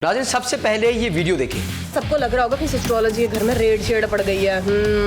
नाज़रीन सबसे पहले ये वीडियो देखें। सबको लग रहा होगा कि एस्ट्रोलॉजी के घर में रेड शेड पड़ गई है।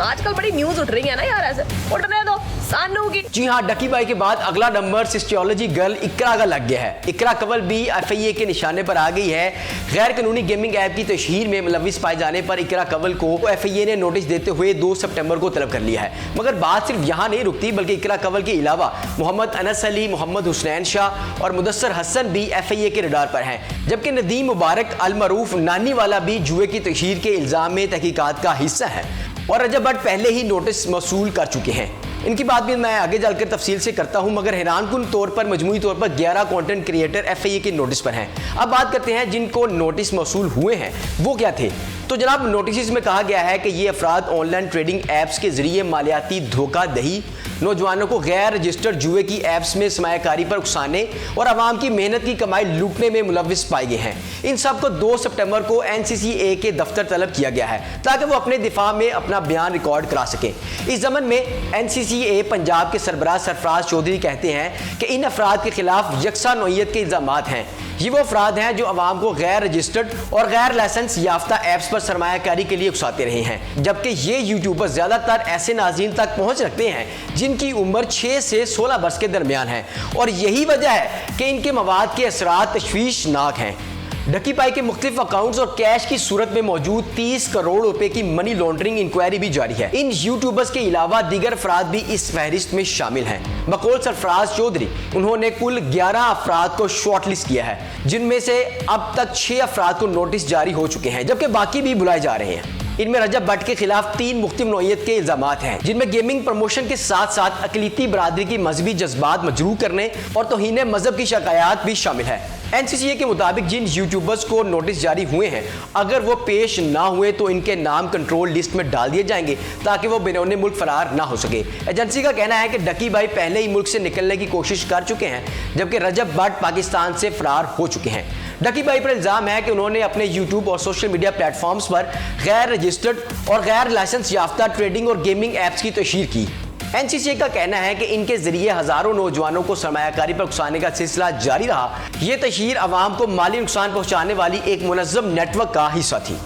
आजकल बड़ी न्यूज उठ रही है ना यार, ऐसे उठने दो सानू की। जी हाँ, डकी बाई के बाद अगला नंबर एस्ट्रोलॉजी गर्ल इकरा का लग गया है। इकरा कवल भी FIA के निशाने पर आ गई है। गैर कानूनी गेमिंग ऐप की तशहीर में मुलविस पाए जाने पर इकरा कवल को FIA ने नोटिस देते हुए 2 सितंबर को तलब कर लिया है। मगर बात सिर्फ यहाँ नहीं रुकती, बल्कि इकरा कवल के अलावा मोहम्मद अनस अली, मोहम्मद हुसनैन शाह और मुदस्सर हसन भी FIA के रडार पर हैं। जबकि नदीम मुबारक अल-मरूफ नानी वाला भी जुए की तशहीर के इल्जाम में तहकीकात का हिस्सा है और रजब भट्ट पहले ही नोटिस मौसूल कर चुके हैं। इनकी बात भी मैं आगे चलकर तफसील से करता हूं, मगर हैरानकुन तौर पर मजमूई तौर पर 11 कंटेंट क्रिएटर FIA के नोटिस पर हैं। अब बात करते हैं जिनको नोटिस मौसूल हुए हैं वो क्या थे। तो जनाब, नोटिस में कहा गया है कि ये अफराद ऑनलाइन ट्रेडिंग ऐप्स के जरिए मालियाती धोखाधही, नौजवानों को गैर रजिस्टर्ड जुए की ऐप्स में सरमायाकारी पर उकसाने और आवाम की मेहनत की कमाई लूटने में मुलविस पाए गए हैं। इन सब को 2 सितंबर को NCCA के दफ्तर तलब किया गया है ताकि वो अपने दिफा में अपना बयान रिकॉर्ड करा सकें। इस ज़मन में NCCA पंजाब के सरबराह सरफराज चौधरी कहते हैं कि इन अफराद के खिलाफ यकसा नौइयत के इल्जामात हैं। ये वो अफराद हैं जो आवाम को गैर रजिस्टर्ड और गैर लाइसेंस याफ्ता ऐप्स पर सरमायाकारी के लिए उकसाते रहे हैं। जबकि ये यूट्यूबर ज़्यादातर ऐसे नाज़रीन तक पहुँच रखते हैं जिनकी उम्र 6 से 16 वर्ष के दरमियान है और यही वजह है कि इनके मवाद के असरात तशवीशनाक हैं। डकी पाई के मुख्तलिफ अकाउंट्स और कैश की सूरत में मौजूद 30 करोड़ रुपए की मनी लॉन्ड्रिंग इंक्वायरी भी जारी है। इन यूट्यूबर्स के अलावा दीगर अफराद भी इस फहरिस्त में शामिल हैं। बकौल सरफराज चौधरी, उन्होंने कुल 11 अफराद को शॉर्टलिस्ट किया है, जिनमें से अब तक 6 अफराद को नोटिस जारी हो चुके हैं, जबकि बाकी भी बुलाए जा रहे हैं। इनमें रजब भट्ट के खिलाफ 3 मुख्तलिफ नौइयत के इल्जामात हैं, जिनमें गेमिंग प्रमोशन के साथ साथ अकलीती बरादरी की मजहबी जज्बात मजरूह करने और तौहीन मजहब की शिकायत भी शामिल है। NCCA के मुताबिक जिन यूट्यूबर्स को नोटिस जारी हुए हैं, अगर वो पेश ना हुए तो इनके नाम कंट्रोल लिस्ट में डाल दिए जाएंगे ताकि वो बैरून मुल्क फरार ना हो सके। एजेंसी का कहना है कि डकी भाई पहले ही मुल्क से निकलने की कोशिश कर चुके हैं, जबकि रजब भट्ट पाकिस्तान से फरार हो चुके हैं। डकी भाई पर इल्जाम है कि उन्होंने अपने यूट्यूब और सोशल मीडिया प्लेटफॉर्म्स पर गैर रजिस्टर्ड और गैर लाइसेंस याफ्ता ट्रेडिंग और गेमिंग ऐप्स की तशहीर की। NCCA का कहना है कि इनके जरिए हजारों नौजवानों को सरमायाकारी पर उकसाने का सिलसिला जारी रहा। ये तशहीर आवाम को माली नुकसान पहुंचाने वाली एक मुनज़्ज़म नेटवर्क का हिस्सा थी।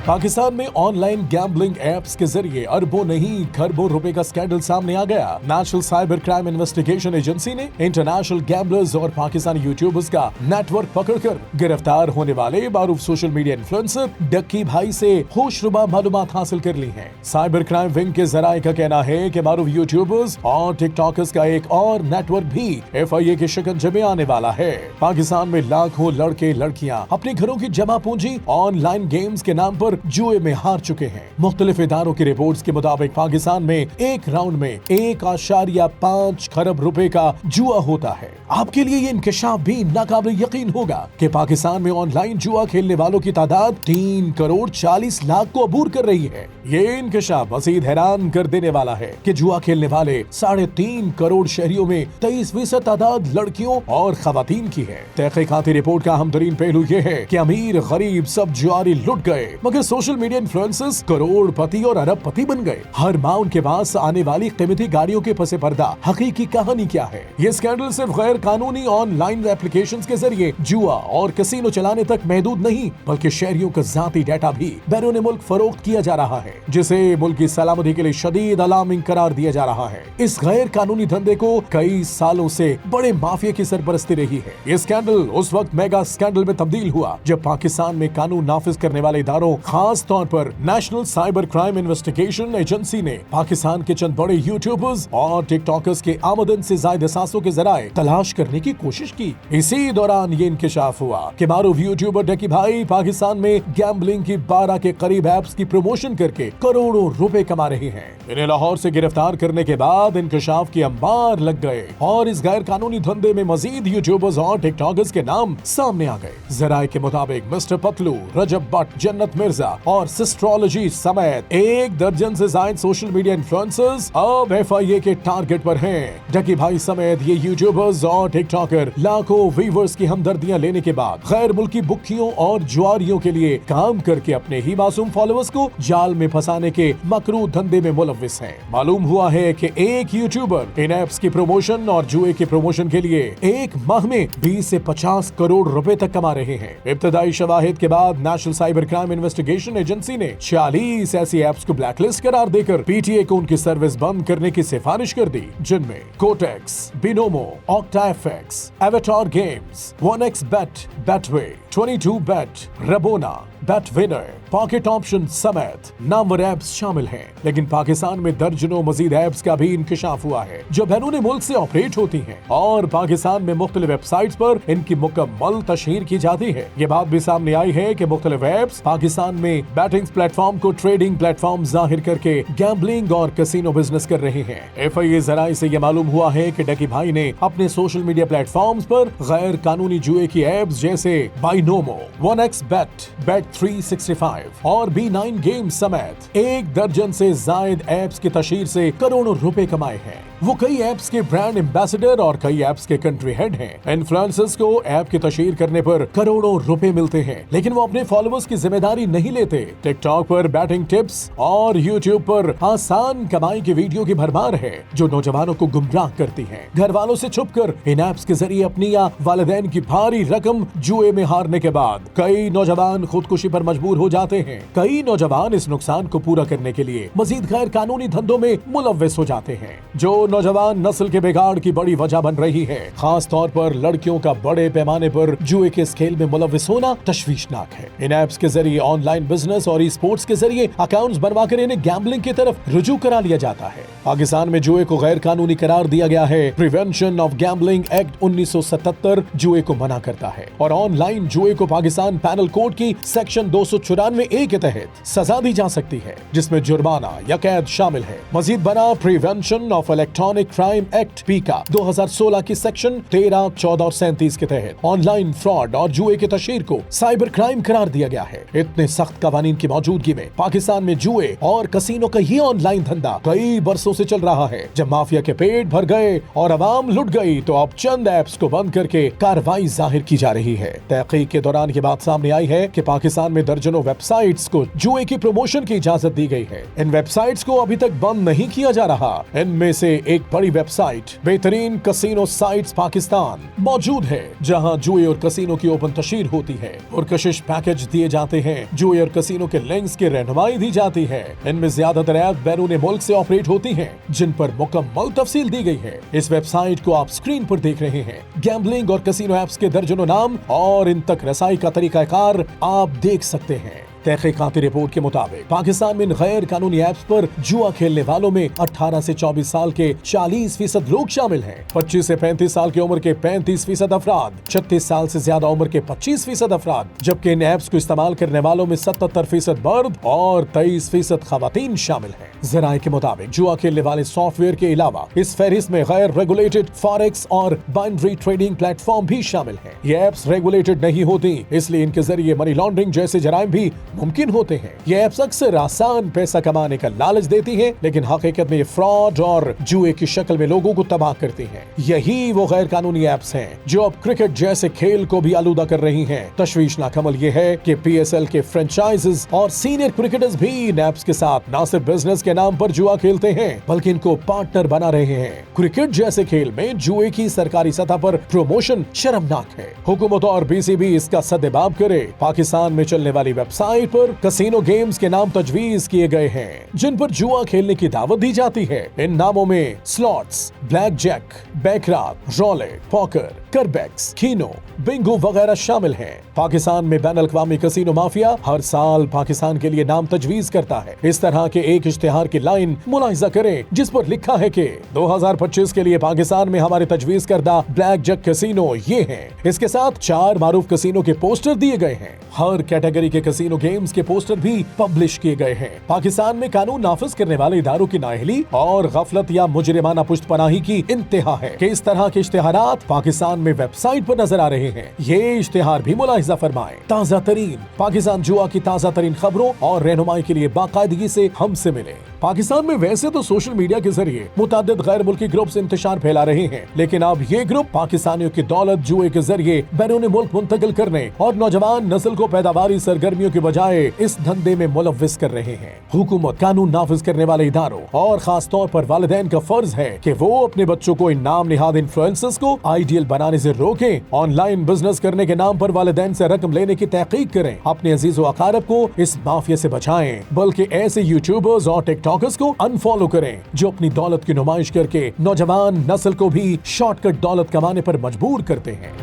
पाकिस्तान में ऑनलाइन गैम्बलिंग एप्स के जरिए अरबों नहीं खरबों रुपए का स्कैंडल सामने आ गया। National cyber crime investigation agency ने इंटरनेशनल गैम्बलर्स और पाकिस्तानी यूट्यूबर्स का नेटवर्क पकड़कर गिरफ्तार होने वाले मारूफ सोशल मीडिया इन्फ्लुएंसर डक्की भाई से होशरुबा मालूमात हासिल कर ली हैं। साइबर क्राइम विंग के जराये का कहना है कि मारूफ यूट्यूबर्स और टिकटॉकर्स का एक और नेटवर्क भी FIA के शिकंजे में आने वाला है। पाकिस्तान में लाखों लड़के लड़कियां अपने घरों की जमा पूंजी ऑनलाइन गेम्स के नाम पर जुए में हार चुके हैं। मुख्तलिफ इदारों की रिपोर्ट्स के मुताबिक पाकिस्तान में एक राउंड में 1.5 खरब रुपए का जुआ होता है। आपके लिए ये इंकशाफ भी नाकाबिल यकीन होगा कि पाकिस्तान में ऑनलाइन जुआ खेलने वालों की तादाद 3 करोड़ 40 लाख को अबूर कर रही है। ये इंकशाफ मजीद हैरान कर देने वाला है कि जुआ खेलने वाले 3.5 करोड़ शहरियों में 23% तादाद लड़कियों और खवातीन की है। तहकीकाती रिपोर्ट का अहम तरीन पहलू ये है कि अमीर गरीब सब जुआरी लुट गए, मगर सोशल मीडिया इन्फ्लुएंसर्स करोड़पति और अरबपति बन गए। हर माह उनके पास आने वाली कीमती गाड़ियों के पसे पर्दा हकीकी कहानी क्या है। ये स्कैंडल सिर्फ गैर कानूनी ऑनलाइन एप्लीकेशंस के जरिए जुआ और कैसीनो चलाने तक महदूद नहीं, बल्कि शहरियों का जाती डाटा भी बैरून मुल्क फरोख्त किया जा रहा है, जिसे मुल्क की सलामती के लिए शदीद अलार्मिंग करार दिया जा रहा है। इस गैर कानूनी धंधे को कई सालों से बड़े माफिया की सरपरस्ती रही है। ये स्कैंडल उस वक्त मेगा स्कैंडल में तब्दील हुआ जब पाकिस्तान में कानून नाफिज करने वाले इदारों, खास तौर पर national cyber crime investigation agency ने पाकिस्तान के चंद बड़े यूट्यूबर्स और टिकटॉकर्स के आमदन से जायद असासों के जराए तलाश करने की कोशिश की। इसी दौरान ये इंकशाफ हुआ कि मारूफ यूट्यूबर डकी भाई पाकिस्तान में गैम्बलिंग की 12 के करीब ऐप्स की प्रमोशन करके करोड़ों रुपए कमा रहे हैं। इन्हें लाहौर से गिरफ्तार करने के बाद इंकशाफ के अंबार लग गए और इस गैर कानूनी धंधे में मजीद यूट्यूबर्स और टिकटॉकर्स के नाम सामने आ गए। जराये के मुताबिक मिस्टर पतलू, रजब भट्ट, जन्नत मिर्जा, यूट्यूबर्स और सिस्ट्रोलॉजी समेत 1 दर्जन से ज्यादा सोशल मीडिया इन्फ्लुएंसर्स अब FIA के टारगेट पर हैं। डकी भाई समेत ये यूट्यूबर्स और टिकटॉकर लाखों व्यूअर्स की हमदर्दियां लेने के बाद गैर मुल्की बुक्कियों और जुआरियों के लिए काम करके अपने ही मासूम फॉलोअर्स को जाल में फंसाने के मकरू धंधे में मुलव्विस हैं। मालूम हुआ है कि एक यूट्यूबर इन एप्स की प्रमोशन और जुए के प्रमोशन के लिए एक माह में 20 से 50 करोड़ रुपए तक कमा रहे हैं। इब्तदाई शवाहिद के बाद national cyber crime investigation agency ने 46 ऐसी एप्स को ब्लैकलिस्ट करार देकर PTA को उनकी सर्विस बंद करने की सिफारिश कर दी, जिनमें Quotex, Binomo, OctaFX, Avatar Games, 1xBet, Betway, 22Bet, Rabona, BetWinner, Pocket Option समेत नामवर ऐप्स शामिल हैं। लेकिन पाकिस्तान में दर्जनों मजीद ऐप्स का भी इंकशाफ हुआ है जो बैरून मुल्क से ऑपरेट होती हैं और पाकिस्तान में मुख्तलिफ वेबसाइट्स पर इनकी मुकम्मल तशहीर की जाती है। ये बात भी सामने आई है कि मुख्तलिफ ऐप्स पाकिस्तान में बैटिंग प्लेटफॉर्म को ट्रेडिंग प्लेटफॉर्म जाहिर करके गैम्बलिंग और कैसीनो बिजनेस कर रहे हैं। FIA जराए से ये मालूम हुआ है कि डकी भाई ने अपने सोशल मीडिया प्लेटफॉर्म्स पर गैर कानूनी जुए की ऐप्स जैसे बाइनोमो, 1xBet, Bet365 और B9 गेम्स समेत 1 दर्जन से जायद ऐप्स की तशहीर से करोड़ों रुपए कमाए हैं। वो कई ऐप्स के ब्रांड एम्बेसडर और कई ऐप्स के कंट्री हेड हैं। इन्फ्लुएंसर्स को ऐप की तशहीर करने पर करोड़ों रुपए मिलते हैं, लेकिन वो अपने फॉलोअर्स की जिम्मेदारी नहीं लेते। टिकटॉक पर बैटिंग टिप्स और यूट्यूब पर आसान कमाई की वीडियो की भरमार है जो नौजवानों को गुमराह करती है। घर वालों से छुपकर इन ऐप्स के जरिए अपनी या वालिदैन की भारी रकम जुए में हारने के बाद कई नौजवान खुदकुशी पर मजबूर हो जाते हैं। कई नौजवान इस नुकसान को पूरा करने के लिए मजीद गैर कानूनी धंधों में मुलव्विस हो जाते हैं, जो नौजवान नस्ल के बिगाड़ की बड़ी वजह बन रही है। खास तौर पर लड़कियों का बड़े पैमाने पर जुए के स्केल में मुलव्विस होना तशवीशनाक है। इन ऐप्स के जरिए ऑनलाइन बिजनेस और स्पोर्ट्स के जरिए अकाउंट्स बनवाकर इन्हें गैम्बलिंग की तरफ रुजू करा लिया जाता है। पाकिस्तान में जुए को गैर कानूनी करार दिया गया है। प्रिवेंशन ऑफ गैम्बलिंग एक्ट 1977 जुए को मना करता है और ऑनलाइन जुए को पाकिस्तान पैनल कोड की सेक्शन 294A के तहत सजा दी जा सकती है, जिसमें जुर्माना या कैद शामिल है। मजीद बना prevention of electronic crime act पीका 2016 की सेक्शन 13, 14 और 37 के तहत ऑनलाइन फ्रॉड और जुए के तशहीर को साइबर क्राइम करार दिया गया है। इतने सख्त कवानीन की मौजूदगी में पाकिस्तान में जुए और कसीनो का ये ऑनलाइन धंधा कई बरसों से चल रहा है। जब माफिया के पेट भर गए और अवाम लुट गई तो अब चंद ऐप्स को बंद करके कार्रवाई जाहिर की जा रही है। तहकीक के दौरान ये बात सामने आई है कि पाकिस्तान में दर्जनों वेबसाइट्स को जुए की प्रमोशन की इजाजत दी गई है। इन वेबसाइट्स को अभी तक बंद नहीं किया जा रहा। इनमें से एक बड़ी वेबसाइट बेहतरीन कसीनो साइट्स पाकिस्तान मौजूद है, जहां जुए और कसीनो की ओपन तशहीर होती है और कशिश पैकेज दिए जाते हैं। जुए और कसीनो के लिंक्स की रहनुमाई दी जाती है। इनमें ज्यादातर ऐप बैरून मुल्क से ऑपरेट होती हैं, जिन पर मुकम्मल तफसील दी गई है। इस वेबसाइट को आप स्क्रीन पर देख रहे हैं। गैम्बलिंग और कसीनो ऐप्स के दर्जनों नाम और इन तक रसाई का तरीकाकार आप देख सकते हैं। तहकीकाती रिपोर्ट के मुताबिक पाकिस्तान में गैर कानूनी ऐप्स पर जुआ खेलने वालों में 18 से 24 साल के 40% लोग शामिल हैं। 25 से 35 साल की उम्र के 35% अफराद, 36 साल से ज्यादा उम्र के 25% अफराद, जबकि इन ऐप्स को इस्तेमाल करने वालों में 77% मर्द और 23% खवातीन शामिल हैं। जराए के मुताबिक जुआ खेलने वाले सॉफ्टवेयर के अलावा इस फहरिस्त में गैर रेगुलेटेड फॉरेक्स और बाइनरी ट्रेडिंग प्लेटफॉर्म भी शामिल हैं। ये ऐप्स रेगुलेटेड नहीं होती, इसलिए इनके जरिए मनी लॉन्ड्रिंग जैसे जराइम भी मुमकिन होते हैं। ये ऐप्स अक्सर आसान पैसा कमाने का लालच देती हैं, लेकिन हकीकत में ये फ्रॉड और जुए की शक्ल में लोगों को तबाह करती हैं। यही वो गैर कानूनी ऐप्स हैं जो अब क्रिकेट जैसे खेल को भी आलूदा कर रही हैं। तशवीशनाक अमल ये है कि PSL के फ्रेंचाइजेस और सीनियर क्रिकेटर्स भी इन ऐप्स के साथ न सिर्फ बिजनेस के नाम पर जुआ खेलते हैं, बल्कि इनको पार्टनर बना रहे हैं। क्रिकेट जैसे खेल में जुए की सरकारी सतह पर प्रमोशन शर्मनाक है। हुकूमत और BCB इसका सद्देबाब करे। पाकिस्तान में चलने वाली वेबसाइट पर कसीनो गेम्स के नाम तजवीज किए गए हैं, जिन पर जुआ खेलने की दावत दी जाती है। इन नामों में slots, black jack, baccarat, roulette, poker, करबैक्स, कीनो, बिंगो वगैरह शामिल हैं। पाकिस्तान में बैन अल-अक़वामी कसीनो माफिया हर साल पाकिस्तान के लिए नाम तजवीज करता है। इस तरह के एक इश्तिहार की लाइन मुलाहिजा करें जिस पर लिखा है कि 2025 के लिए पाकिस्तान में हमारे तजवीज करदा ब्लैक जैक कसीनो ये हैं। इसके साथ 4 मारूफ कसीनो के पोस्टर दिए गए हैं। हर कैटेगरी के कसीनो गेम्स के पोस्टर भी पब्लिश किए गए हैं। पाकिस्तान में कानून नाफिज करने वाले इदारों की नाअहली और गफलत या मुजरिमाना पुष्टपनाही की इंतहा है कि इस तरह के इश्तिहारात पाकिस्तान में वेबसाइट पर नजर आ रहे हैं। ये इश्तिहार भी मुलाहिजा फरमाएं। ताज़ा तरीन पाकिस्तान जुआ की ताज़ा तरीन खबरों और रहनुमाई के लिए बाकायदगी से हमसे मिले। पाकिस्तान में वैसे तो सोशल मीडिया के जरिए मुतादिद गैर मुल्की ग्रुप्स इंतशार फैला रहे हैं, लेकिन अब ये ग्रुप पाकिस्तानियों की दौलत जुए के जरिए बैरून मुल्क मुंतकिल करने और नौजवान नस्ल को पैदावारी सरगर्मियों की बजाय इस धंधे में मुलव्विस कर रहे हैं। हुकूमत कानून नाफिज करने वाले इदारों और खास तौर पर वालिदैन का फर्ज है कि वो अपने बच्चों को इन नाम निहाद इन्फ्लुएंसर्स को आइडियल बनाने से रोकें। ऑनलाइन बिजनेस करने के नाम पर वालिदैन से रकम लेने की तहकीक करें। अपने अजीज व अकारब को इस माफिया से बचाएं, बल्कि ऐसे यूट्यूबर्स और टिकटॉकर्स को अनफॉलो करें जो अपनी दौलत की नुमाइश करके नौजवान नस्ल को भी शॉर्टकट दौलत कमाने पर मजबूर करते हैं।